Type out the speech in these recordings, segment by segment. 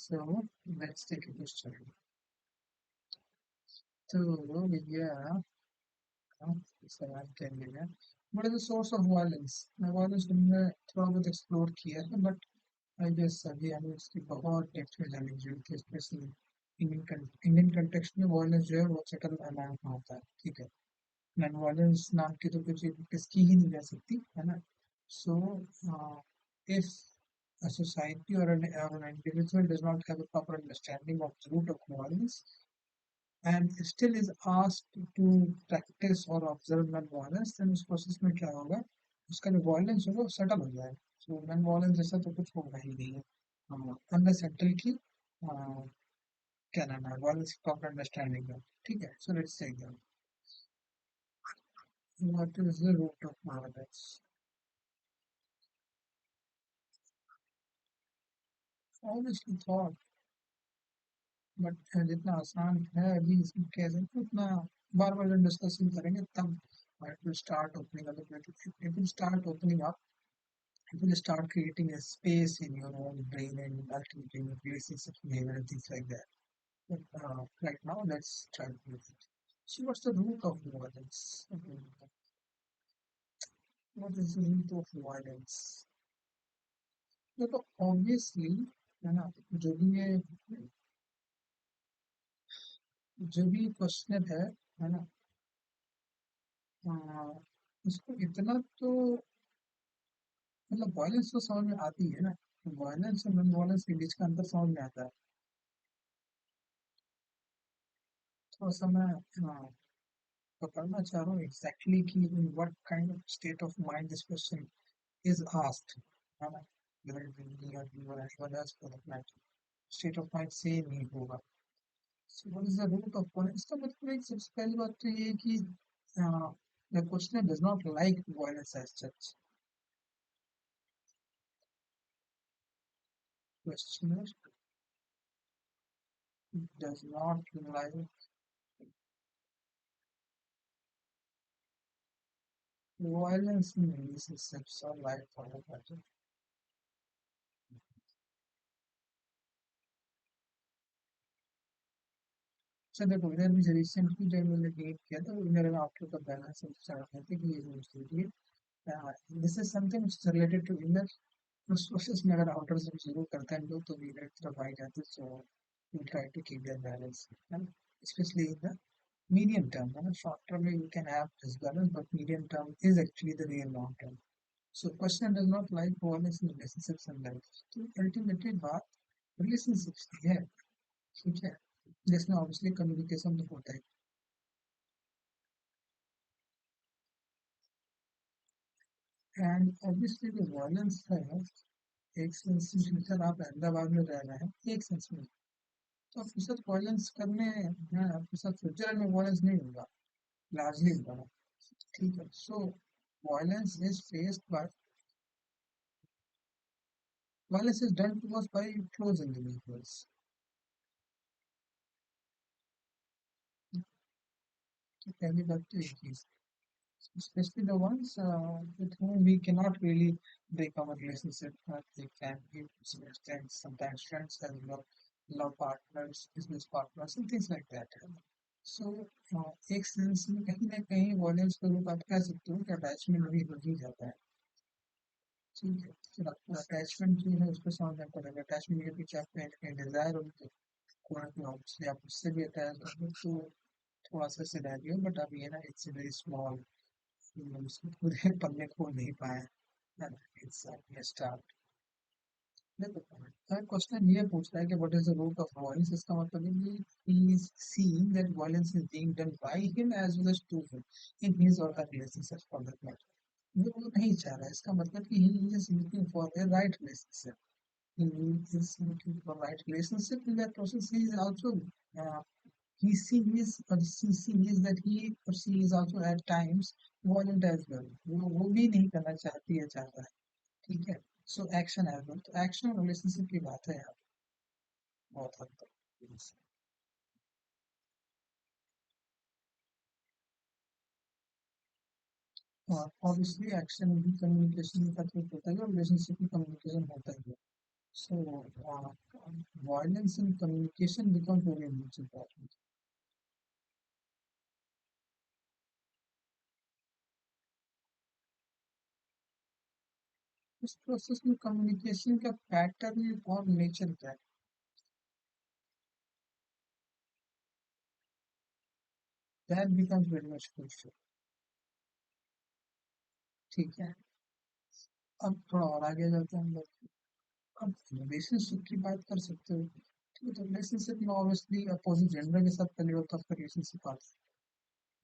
So let's take a question. So yeah, सवाल क्या है? What is the source of violence? Violence हमने थोड़ा बहुत एक्सप्लोर किया है, बट आई गेस अभी हमें इसकी बहुत डेप्थ में जाने की जरूरत है, स्पेशली इंडियन कंटेक्स्ट में वायलेंस जो है वो सेटल अमाउंट में होता है, ठीक है। नॉन वायलेंस नाम की तो कुछ किसकी ही नहीं रह सकती, है ना। सो if a society or an individual does not have a proper understanding of the root of violence and still is asked to practice or observe non-violence, then उस प्रोसेस में क्या होगा, उसका जो वायलेंस होगा वो सेटल हो जाएगा। सो नॉन वायलेंस जैसा तो कुछ होगा ही नहीं है अनसेटल की क्या नाम है वायलेंस की प्रॉपर अंडरस्टैंडिंग का, ठीक है। So let's take that what is the root of violence. Obviously thought, but जितना आसान है अभी इसमें कैसे उतना बार बार जब डिस्कशन करेंगे तब it will start opening up. It will start opening up. It will start creating a space in your own brain and ultimately replacing such behavior and things like that. But right now, let's try to do it. So, what's the root of violence? What is the root of violence? देखो obviously, है ना, जो भी ये जो भी question है ना, इसको इतना तो मतलब वायलेंस तो समझ में आती है ना, वायलेंस और नॉन वायलेंस के बीच का अंतर समझ में आता है। थोड़ा सा मैं पकड़ना चाह रहा हूँ एग्जैक्टली कि in what kind of state of mind this question is asked, है ना। whether it will be or you or anyone else for that matter, state of mind same ही होगा। So what is the root of violence? इसका मतलब है कि सबसे पहली बात तो ये है कि the questioner does not like violence as such। Questioner does not like violence in relationships or life for that matter। So देखो इधर भी रिसेंटली जब मैंने डेट किया था मेरे में आफ्टर का बैलेंस चल रहे थे कि ये मुझे this is something which is related to inner. उस प्रोसेस में अगर आउटर से शुरू करते हैं लोग तो भी इधर तरफ आई जाते हैं। So we try to keep that balance, specially in the medium term, है ना। शॉर्ट टर्म में you can have this balance, but medium term is actually the real long term। So question does not like violence in relationships and life। तो ultimately बात relationships की है, ठीक है, जिसमें obviously communication तो होता है। एंड ऑब्वियसली जो वायलेंस है, एक सेंस में सर आप अहमदाबाद में रह रहे हैं एक सेंस में, तो आपके साथ वायलेंस करने हैं, आपके साथ फ्यूचर में वायलेंस नहीं होगा, लार्जली होगा, ठीक है। So violence is faced by violence is done to us by close individuals। तो पहली बात तो एक ही, especially the ones with whom we cannot really break our relationship, like family, to some extent, sometimes friends as well, love partners, business partners, and things like that। सो एक sense में कहीं ना कहीं वॉयलेंस को रूप आप कह सकते हो कि अटैचमेंट भी हो ही जाता है, ठीक है। फिर आपको अटैचमेंट जो है उसको समझना पड़ेगा, अटैचमेंट के पीछे आप कहीं ना कहीं डिजायर होगी, कोई ना कोई ऑब्वियसली आप उससे भी अटैच होंगे, तो थोड़ा सा सिनेरियो, बट अब ये ना इट्स वेरी स्मॉल, उसको पूरे पन्ने खोल नहीं पाए, इट्स स्टार्ट। देखो क्वेश्चन ये पूछ रहा है कि what is the root of violence, इसका मतलब है कि he is seeing that violence is being done by him as well as to him in his or her relationship for that matter. वो नहीं चाह रहा है, इसका मतलब कि he is looking for a right relationship. He is looking for right relationship in that process. He is also he sees or she sees that he or she is also at times violent as well। वो भी नहीं करना चाहती है चाहता है, ठीक है। सो एक्शन एज वेल, तो एक्शन और रिलेशनशिप की बात है यहाँ बहुत हद तक। और ऑब्वियसली एक्शन भी कम्युनिकेशन का थ्रू होता है और रिलेशनशिप भी कम्युनिकेशन होता ही है। सो violence in communication becomes very much important. इस प्रोसेस में कम्युनिकेशन का पैटर्न और नेचर क्या है, that becomes very much crucial. ठीक है, अब थोड़ा और आगे जाते हैं हम लोग। अब रिलेशनशिप की बात कर सकते हो, ठीक है, तो रिलेशनशिप में ऑब्वियसली अपोजिट जेंडर के साथ पहले होता है रिलेशनशिप आता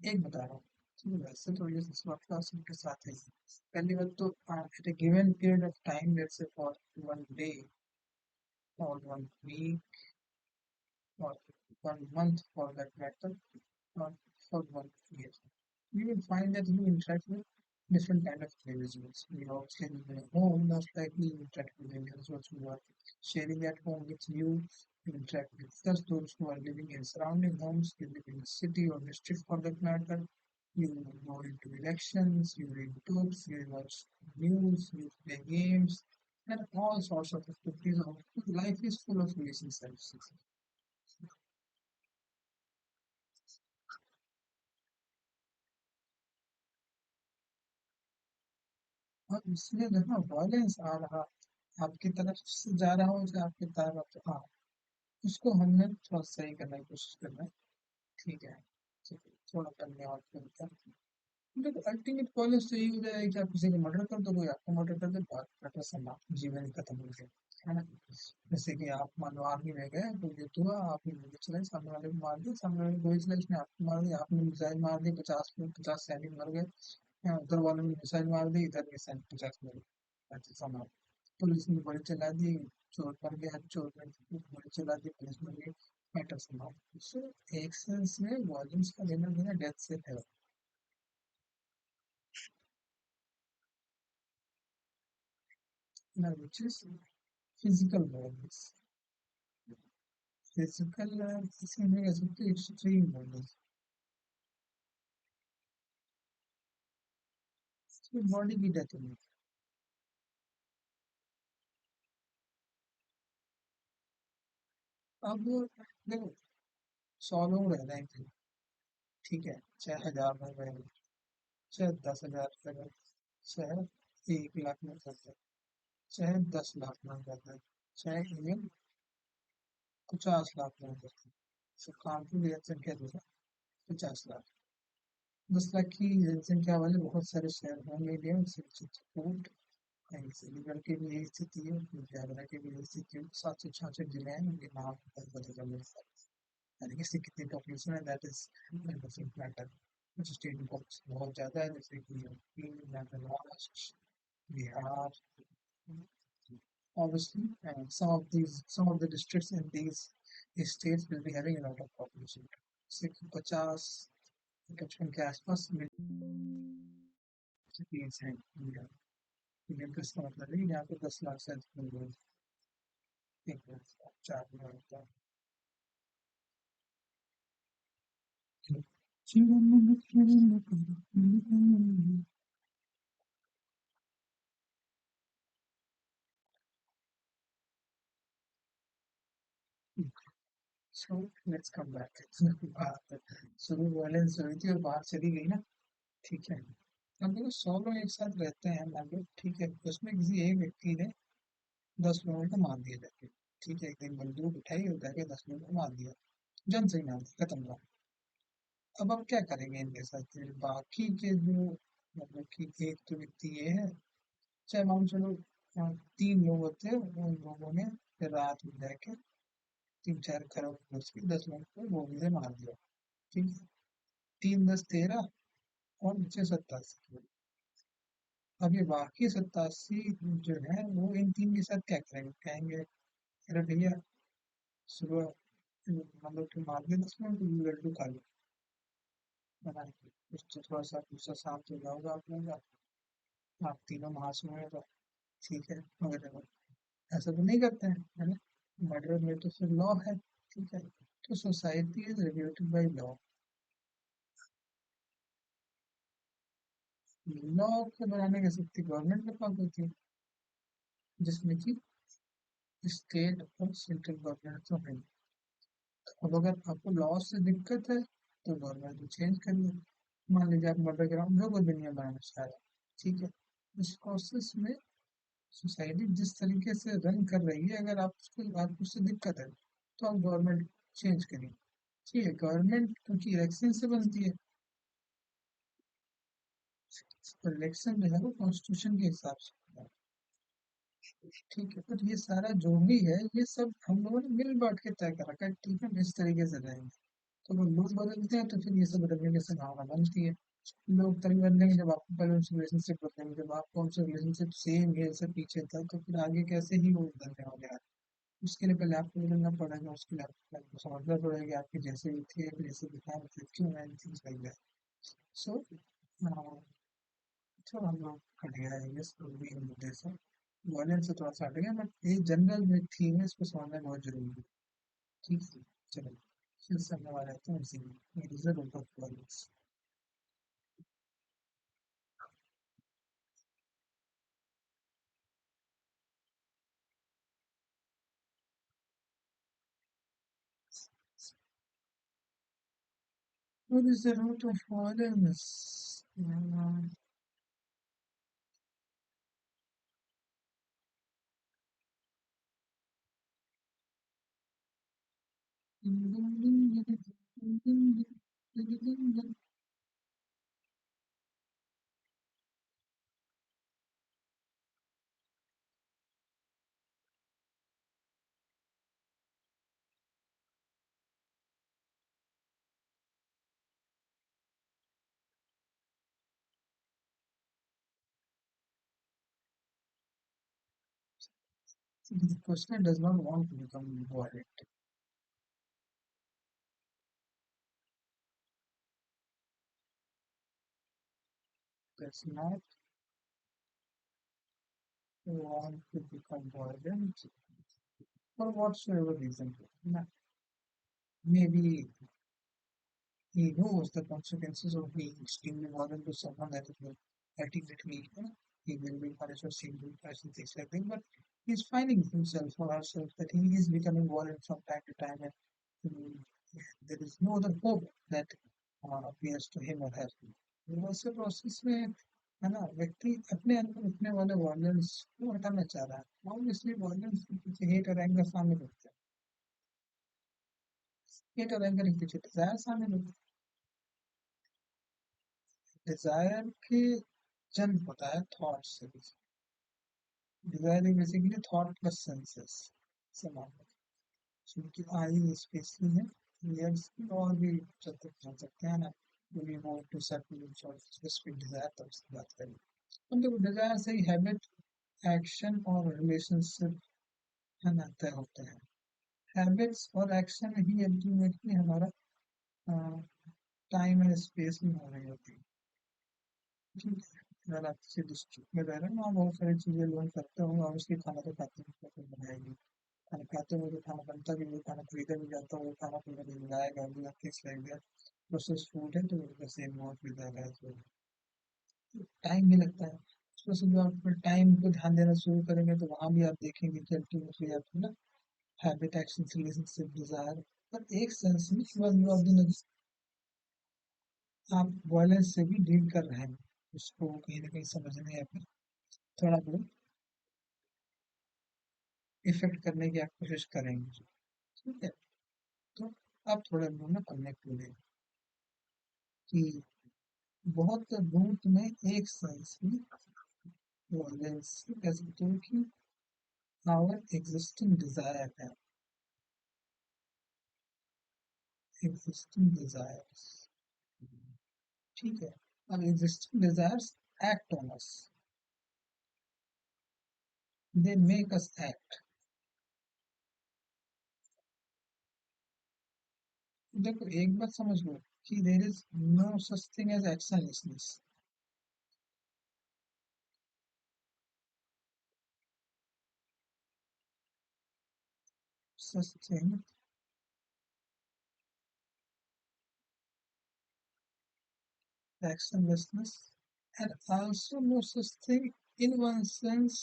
है। एक बता रहा हूँ, ठीक है, वैसे तो रिलेशनशिप आपका सबके साथ है। पहली बात तो at a given period of time, let's say for one day or 1 week or 1 month for that matter, or for 1 year, you will find that you interact with different kind of individuals. You obviously live in a home, most likely you interact with individuals who are sharing that home with you. You interact with just those who are living in surrounding homes, you live in a city or district for that matter. You go into elections, you read books, you watch news, you play games, and all sorts of activities. Life is full of relationships. और इसमें जो है ना violence आ रहा, आपकी तरफ से जा रहा हो या आपकी तरफ हाँ, उसको हमने थोड़ा सही करने की कोशिश करना है। ठीक है, ठीक है, थोड़ा धन्यवाद करता हूँ। देखो अल्टीमेट वायलेंस तो यही हो जाएगा कि आप किसी को मर्डर कर दो, कोई आपको मर्डर कर दे, बात मैटर समाप्त, जीवन ही खत्म हो गया, है ना। जैसे कि आप मान लो आर्मी में गए, कोई युद्ध हुआ, आपने गोली चलाई, सामने वाले को मार दिया, सामने वाले को गोली चलाई, उसने आपको मार दिया, आपने मिसाइल मार दी, 50 सैनिक मर गए। हाँ, उधर वालों ने मिसाइल मार दी, इधर के सैनिक 50 मर गए, ऐसे समाप्त। पुलिस ने गोली चला दी, चोर मर गया, चोर ने गोली चला दी, पुलिस मर गई, मैटर समाप्त। सो एक सेंस में वॉल्यूम्स का लेना देना डेथ से है ना, which is physical volumes. Physical किसी में कह सकते एक्सट्रीम वॉल्यूम्स, बॉडी की डेथ हुई। अब देखो 100 लोग रह रहे हैं, ठीक है, चाहे 1000 लोग रह रहे हैं, चाहे 10,000 रह रहे हैं, चाहे 1 लाख में रह रहे हैं, चाहे 10 लाख में रह रहे हैं, चाहे इवन 50 लाख में रह रहे हैं, तो काफी जनसंख्या जो है 50 लाख, 10 लाख की जनसंख्या वाले बहुत सारे शहर होंगे इंडिया में, चित्रकूट, कहीं अलीगढ़ की भी यही स्थिति है, लुधियाना की भी यही स्थिति है, 766 जिले हैं, उनके नाम पता चल रहे, यानी कि इससे कितनी पॉपुलेशन है, दैट इज डिफरेंट मैटर। कुछ स्टेट में बहुत ज़्यादा है, जैसे कि UP, Maharashtra, Bihar, obviously, and some of the districts in these states will be having a lot of population, जैसे कि 50 55 के आसपास सिटीज हैं इंडिया। इंडियन का इसका मतलब है कि यहाँ पे 10 लाख से अधिक लोग हैं, 1 लाख 4 लाख होता है। So let's come back. शुरू वायलेंस हुई थी और बाहर चली गई ना, ठीक है। अब देखो 100 लोग एक साथ रहते हैं मान लो, ठीक है, उसमें किसी एक व्यक्ति ने 10 लोगों को मार दिया जाके, ठीक है, एक दिन बंदूक उठाई और जाके 10 लोगों को मार दिया, जन से ही मार दिया, खत्म हुआ। अब आप क्या करेंगे इनके साथ, फिर बाकी के जो, मतलब कि एक तो व्यक्ति ये है, चाहे मान चलो 3 लोग होते हैं, उन लोगों ने फिर रात में जाके 3 4 करोड़ घुस के 10 लोगों को गोली से मार दिया, ठीक है, 3 10 13 और नीचे 87। अब ये बाकी 87 जो है वो इन 3 के साथ क्या करेंगे, कहेंगे अरे भैया सुबह मतलब तुम मार के 10 मिनट लड्डू खा लो, है ना, उससे थोड़ा सा गुस्सा शांत हो जाओगे आप लोगों का, आप तीनों महासुर में तो ठीक है, मगर ऐसा तो नहीं करते हैं, है ना। मर्डर में तो फिर लॉ है, ठीक है, तो society is regulated by law. Law को बनाने की शक्ति गवर्नमेंट के पास होती है, जिसमें कि स्टेट और सेंट्रल गवर्नमेंट तो है। अब अगर आपको लॉ से दिक्कत है तो गवर्नमेंट को चेंज करिए। मान लीजिए आप मर्डर कराओ, जो कोई भी नियम बनाना चाह रहा है, ठीक है, उस प्रोसेस में सोसाइटी जिस तरीके से रन कर रही है, अगर आपको उससे दिक्कत है तो आप गवर्नमेंट चेंज करिए। ठीक है, गवर्नमेंट क्योंकि इलेक्शन से बनती है, तो इलेक्शन जो है वो कॉन्स्टिट्यूशन के हिसाब से होता है। ठीक है, पर ये सारा जो भी है ये सब हम लोगों ने मिल बांट के तय कर रखा है, ठीक है, हम इस तरीके से रहेंगे। तो वो लोग बदलते हैं तो फिर ये सब बदलने की संभावना बनती है। लोग तभी बदलेंगे जब आपको पहले उनसे रिलेशनशिप बदलेंगे, जब आपका उनसे रिलेशनशिप सेम है से पीछे था तो फिर आगे कैसे ही वो बदलने वाले हैं। उसके लिए पहले आपको बदलना पड़ेगा, उसके लिए आपको समझना पड़ेगा कि आपके जैसे भी थे, जैसे दिखा रहे थे, क्यों है थिंग्स लाइक दैट। सो थोड़ा हम लोग हट गया है ये सब भी हम मुद्दे से, वायलेंस से थोड़ा सा हट गया, बट ये जनरल में थीम है, इसको समझना बहुत जरूरी है। ठीक है, चलो फिर से हम आ जाते हैं इसी में, result of violence. What is the root of violence? The question does not want to become violent. Does not want to become violent for whatsoever reason. Maybe he knows the consequences of being extremely violent to someone, that it will ultimately, he will be punished or she will be punished and things like that. But he's finding himself or herself that he is becoming violent from time to time, and mm, there is no other hope that appears to him or her. वैसे process में है ना, व्यक्ति अपने अंदर उठने वाले violence को हटाना चाह रहा है, ऑब्वियसली वॉयलेंस के पीछे हेट और एंगर शामिल होते हैं, हेट और एंगर के पीछे डिजायर शामिल होते हैं। डिजायर के जन्म होता है थॉट से। Desire basically thought plus senses से मामला, क्योंकि आई स्पेशली है, ईयर्स और भी जब तक जान सकते हैं ना, we want to set specific desire, तब उसकी बात करें। मतलब डिजायर से ही हैबिट, एक्शन और रिलेशनशिप है ना तय होते हैं। हैबिट्स और एक्शन ही अल्टीमेटली हमारा टाइम एंड स्पेस में हो रही होती है। ठीक है, अगर आप किसी डिस्ट्रिक्ट में रह रहे हैं, वहाँ बहुत सारी चीजें लोग करते होंगे, और उसकी खाना तो खाते हैं तो बनाएगी, खाना खाते हुए तो खाना बनता भी नहीं, खाना खरीदा भी जाता है, वो खाना पीना भी मिलाएगा भी, किस लाइक दैट। प्रोसेस फूड है तो वैसे इन्वॉल्व भी जाएगा, तो टाइम भी लगता है। उसमें से जो आप टाइम को ध्यान देना शुरू करेंगे तो वहाँ भी आप देखेंगे कि अल्टीमेटली आप ना हैबिट, एक्शन, रिलेशनशिप, डिजायर, पर एक सेंस में आप वायलेंस से भी डील कर रहे हैं, उसको कहीं ना कहीं समझने या फिर थोड़ा बहुत इफेक्ट करने की आप कोशिश करेंगे। ठीक है, तो आप थोड़ा बहुत ना कनेक्ट हो जाए कि बहुत रूट में एक सेंस में वायलेंस कह सकते हो कि आवर एग्जिस्टिंग डिजायर है, एग्जिस्टिंग डिजायर्स। ठीक है, अब existing desires act on us, they make us act. देखो एक बात समझ लो कि there is no such thing as actionlessness. Such thing, actionlessness, and also no such thing in one sense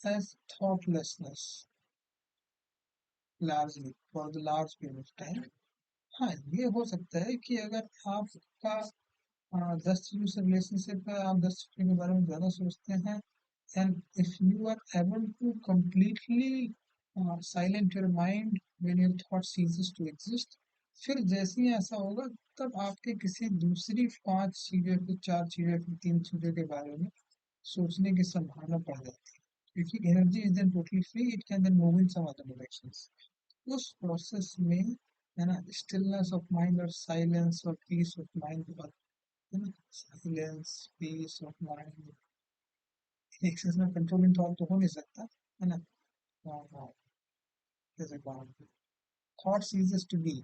as thoughtlessness. Largely for the large period of time. हाँ, ये हो सकता है कि अगर आपका 10 चीजों से रिलेशनशिप है, आप 10 चीजों के बारे में ज्यादा सोचते हैं, and if you are able to completely silent your mind when your thought ceases to exist, फिर जैसे ही ऐसा होगा, तब आपके किसी दूसरी 5 चीजें, फिर 4 चीजें, फिर 3 चीजों के बारे में सोचने की संभावना बढ़ जाती है, क्योंकि energy is then totally free, it can then move in some other directions. उस प्रोसेस में, है ना, स्टिलनेस ऑफ माइंड और साइलेंस और पीस ऑफ माइंड, है ना, साइलेंस, पीस ऑफ माइंड, एक सेंस में कंट्रोलिंग थॉट तो हो नहीं सकता, है ना। हाँ, हाँ, जैसे thought ceases to be,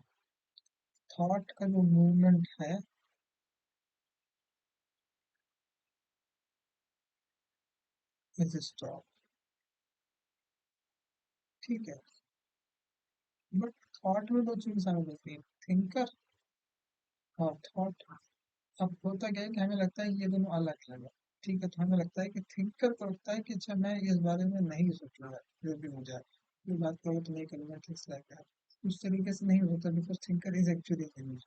thought का जो मूवमेंट है इज स्टॉप। ठीक है, बट थॉट में दो चीजें शामिल होती है, थिंकर और थॉट। अब होता क्या है कि हमें लगता है कि ये दोनों अलग अलग है। ठीक है, तो हमें लगता है कि थिंकर को लगता है कि अच्छा, मैं इस बारे में नहीं सोचूंगा, जो भी हो जाए, कोई बात करो तो नहीं करूंगा, ठीक है। उस तरीके से नहीं होता, because thinker is actually thinking.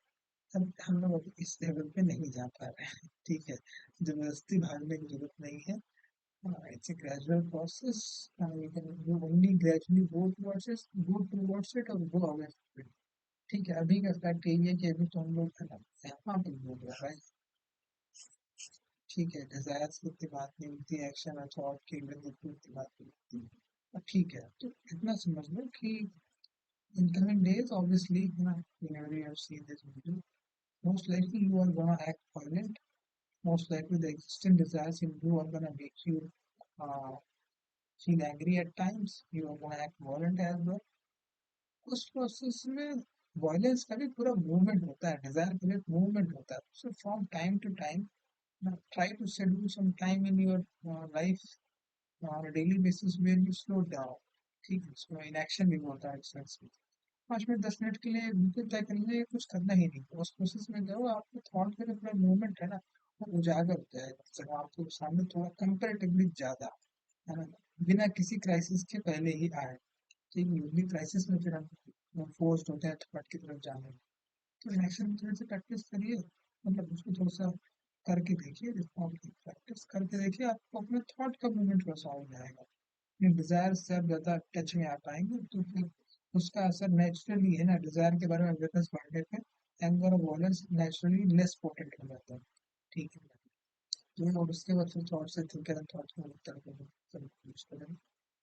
अब हम लोग अभी इस लेवल पे नहीं जा पा रहे हैं। ठीक है, जबरदस्ती भागने की जरूरत नहीं है। It's a gradual process. You can you only gradually go towards it or go away from it. ठीक है, अभी का फैक्ट यही है कि अभी तो हम लोग, है ना, यहाँ पे बोल रहा है। ठीक है, डिजायर्स की इतनी बात नहीं होती, एक्शन और थॉट की इतनी बात नहीं होती। अब ठीक है, तो इतना समझ लो कि in coming days, obviously, you know, whenever you have seen this video, most likely you are gonna act violent. Most likely the existing desires in you are gonna make you uh, feel angry at times. You are gonna act violent as well. उस process में violence का भी पूरा movement होता है, Dzire का भी movement होता है। So from time to time try to schedule some time in your life on a daily basis where you slow down। ठीक है, उसको इनएक्शन भी बोलता है एक्सरसाइज में। 5 मिनट 10 मिनट के लिए बिल्कुल तय कर लीजिए, कुछ करना ही नहीं। उस प्रोसेस में जाओ, आपको थॉट का जो पूरा मूवमेंट है ना, वो उजागर हो जाएगा, जब आपको सामने थोड़ा कंपेरेटिवली ज्यादा, है ना, बिना किसी क्राइसिस के पहले ही आए। ठीक है, यूजली क्राइसिस में फिर हम फोर्स्ड होते हैं थॉट की तरफ जाने में। तो इनएक्शन में थोड़ी सी प्रैक्टिस करिए, मतलब उसको थोड़ा सा करके देखिए, थॉट की प्रैक्टिस करके देखिए, आपको अपने थॉट का मूवमेंट थोड़ा सा हो जाएगा। अपने डिजायर से आप ज़्यादा टच में आ पाएंगे, तो फिर उसका असर नेचुरली, है ना, डिजायर के बारे में अवेयरनेस बढ़ने पे एंगर और वॉयलेंस नेचुरली लेस पोटेंट हो जाता है। ठीक है, तो और उसके बाद फिर थॉट से थिंकर एंड थॉट को तरफ यूज करेंगे।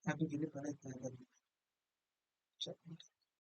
अभी के लिए पहले इतना कर, चलिए।